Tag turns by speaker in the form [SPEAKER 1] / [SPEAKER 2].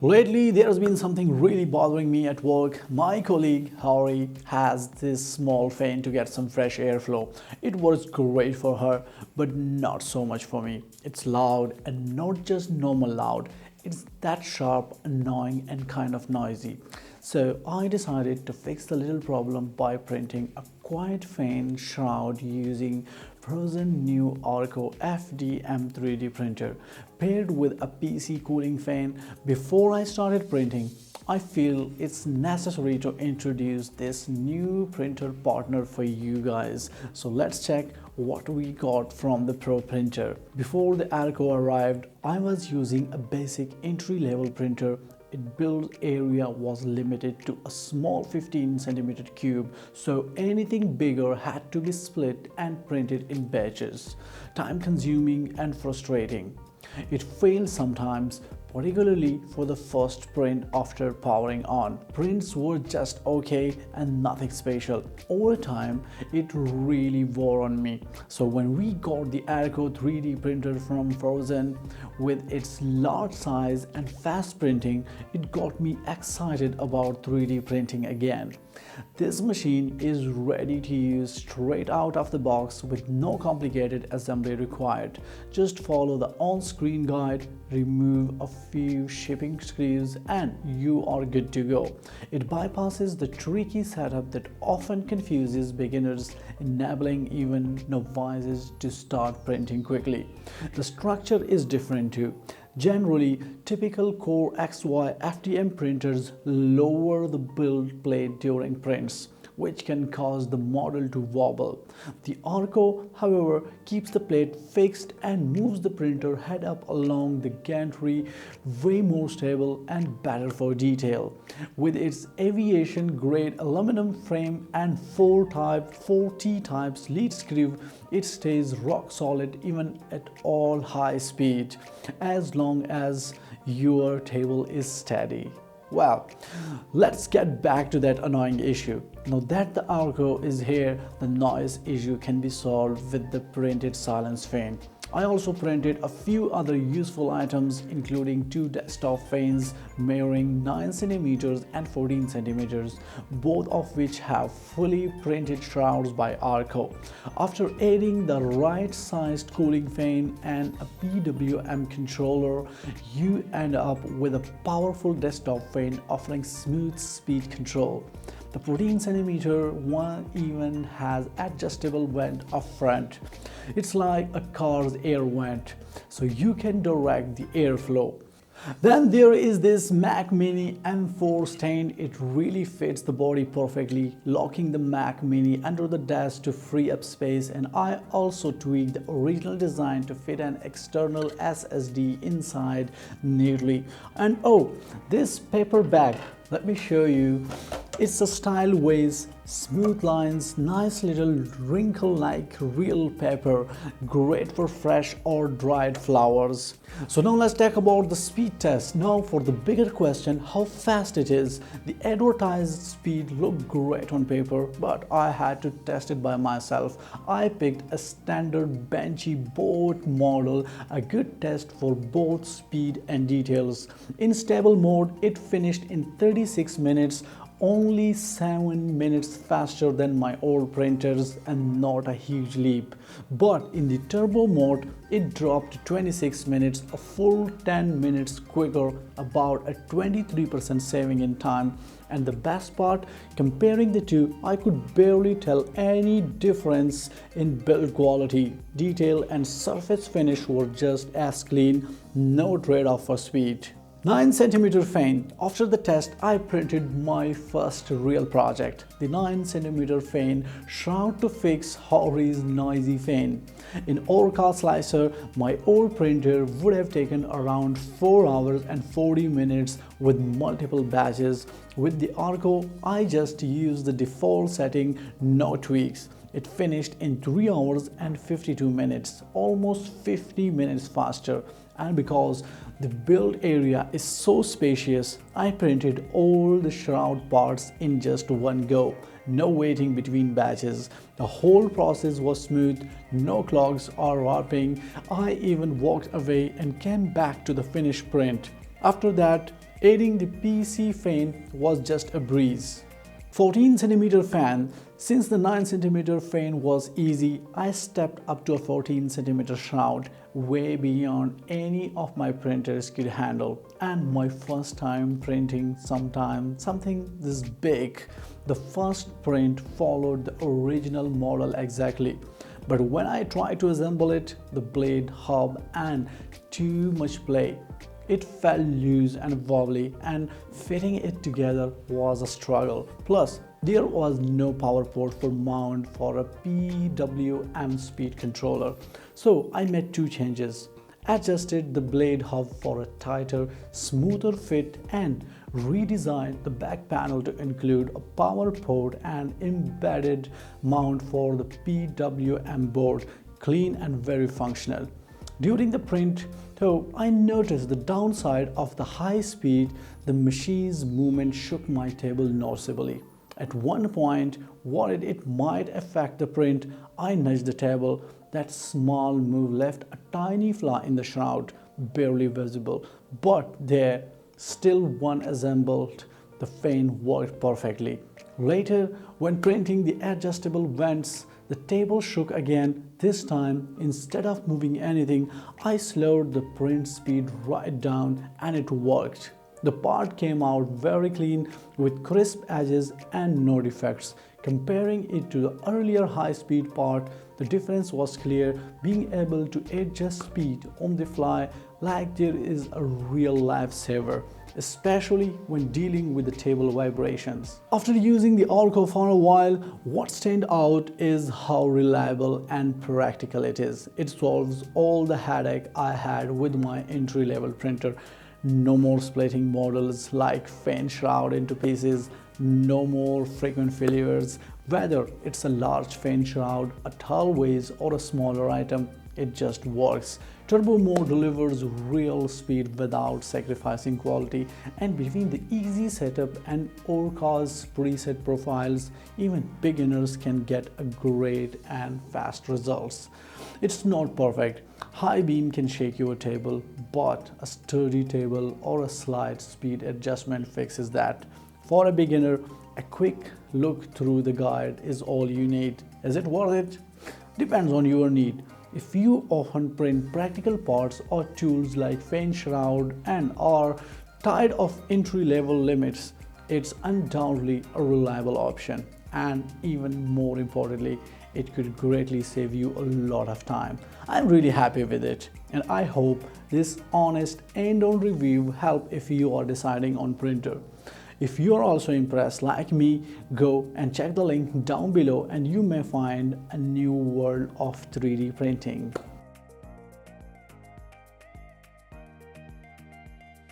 [SPEAKER 1] Lately, there's been something really bothering me at work. My colleague Harry has this small fan to get some fresh airflow. It works great for her, but not so much for me. It's loud and not just normal loud. It's that sharp, annoying, and kind of noisy. So I decided to fix the little problem by printing a quiet fan shroud using Phrozen new ARCO FDM 3D printer paired with a PC cooling fan. Before I started printing, I feel it's necessary to introduce this new printer partner for you guys. So let's check what we got from the Pro printer. Before the ARCO arrived, I was using a basic entry-level printer. Its build area was limited to a small 15cm cube, so anything bigger had to be split and printed in batches. Time consuming and frustrating. It failed sometimes, particularly for the first print after powering on. Prints were just okay and nothing special. Over time, it really wore on me. So when we got the ARCO 3D printer from Phrozen, with its large size and fast printing, it got me excited about 3D printing again. This machine is ready to use straight out of the box with no complicated assembly required. Just follow the on-screen guide, remove a few shipping screws, and you are good to go. It bypasses the tricky setup that often confuses beginners, enabling even novices to start printing quickly. The structure is different too. Generally, typical Core XY FDM printers lower the build plate during prints, which can cause the model to wobble. The ARCO, however, keeps the plate fixed and moves the printer head up along the gantry, way more stable and better for detail. With its aviation-grade aluminum frame and 4T types lead screw, it stays rock solid even at all high speed, as long as your table is steady. Well, let's get back to that annoying issue. Now that the ARCO is here, the noise issue can be solved with the printed silence fan. I also printed a few other useful items, including two desktop fans measuring 9cm and 14cm, both of which have fully printed shrouds by ARCO. After adding the right-sized cooling fan and a PWM controller, you end up with a powerful desktop fan offering smooth speed control. The 14cm one even has adjustable vent up front. It's like a car's air vent, so you can direct the airflow. Then there is this Mac Mini M4 stand. It really fits the body perfectly, locking the Mac Mini under the desk to free up space, and I also tweaked the original design to fit an external SSD inside neatly. And oh, this paper bag, let me show you. It's a style ways, smooth lines, nice little wrinkle like real paper, great for fresh or dried flowers. So now let's talk about the speed test. Now for the bigger question, how fast it is. The advertised speed looked great on paper, but I had to test it by myself. I picked a standard benchy boat model, a good test for both speed and details. In stable mode, it finished in 36 minutes, only 7 minutes faster than my old printers and not a huge leap. But in the turbo mode, it dropped to 26 minutes, a full 10 minutes quicker, about a 23% saving in time. And the best part, comparing the two, I could barely tell any difference in build quality. Detail and surface finish were just as clean, no trade-off for speed. 9cm fan. After the test, I printed my first real project, the 9cm fan shroud to fix Hori's noisy fan. In Orca Slicer, my old printer would have taken around 4 hours and 40 minutes with multiple batches. With the ARCO, I just used the default setting, no tweaks. It finished in 3 hours and 52 minutes, almost 50 minutes faster. And because the build area is so spacious, I printed all the shroud parts in just one go. No waiting between batches. The whole process was smooth, no clogs or warping. I even walked away and came back to the finished print. After that, Adding the PC fan was just a breeze. 14cm fan. Since the 9cm fan was easy, I stepped up to a 14cm shroud, way beyond any of my printers could handle. And my first time printing something this big. The first print followed the original model exactly. But when I tried to assemble it, the blade, hub and too much play. It felt loose and wobbly, and fitting it together was a struggle. Plus, there was no power port for mount for a PWM speed controller. So I made two changes. Adjusted the blade hub for a tighter, smoother fit and redesigned the back panel to include a power port and embedded mount for the PWM board, clean and very functional. During the print, though, I noticed the downside of the high speed. The machine's movement shook my table noticeably. At one point, worried it might affect the print, I nudged the table. That small move left a tiny flaw in the shroud, barely visible, but there, still one assembled. The fan worked perfectly. Later, when printing the adjustable vents, the table shook again. This time, instead of moving anything, I slowed the print speed right down and it worked. The part came out very clean with crisp edges and no defects. Comparing it to the earlier high-speed part, the difference was clear. Being able to adjust speed on the fly like there is a real lifesaver, especially when dealing with the table vibrations. After using the ARCO for a while, what stands out is how reliable and practical it is. It solves all the headache I had with my entry-level printer. No more splitting models like fan shroud into pieces, no more frequent failures. Whether it's a large fan shroud, a tall vase or a smaller item, it just works. Turbo mode delivers real speed without sacrificing quality, and between the easy setup and ARCO's preset profiles, even beginners can get a great and fast results. It's not perfect. High beam can shake your table, but a sturdy table or a slight speed adjustment fixes that. For a beginner, a quick look through the guide is all you need. Is it worth it? Depends on your need. If you often print practical parts or tools like fan shroud and are tired of entry-level limits, it's undoubtedly a reliable option. And even more importantly, it could greatly save you a lot of time. I'm really happy with it, and I hope this honest end-on review help if you are deciding on printer. If you are also impressed like me, go and check the link down below and you may find a new world of 3D printing.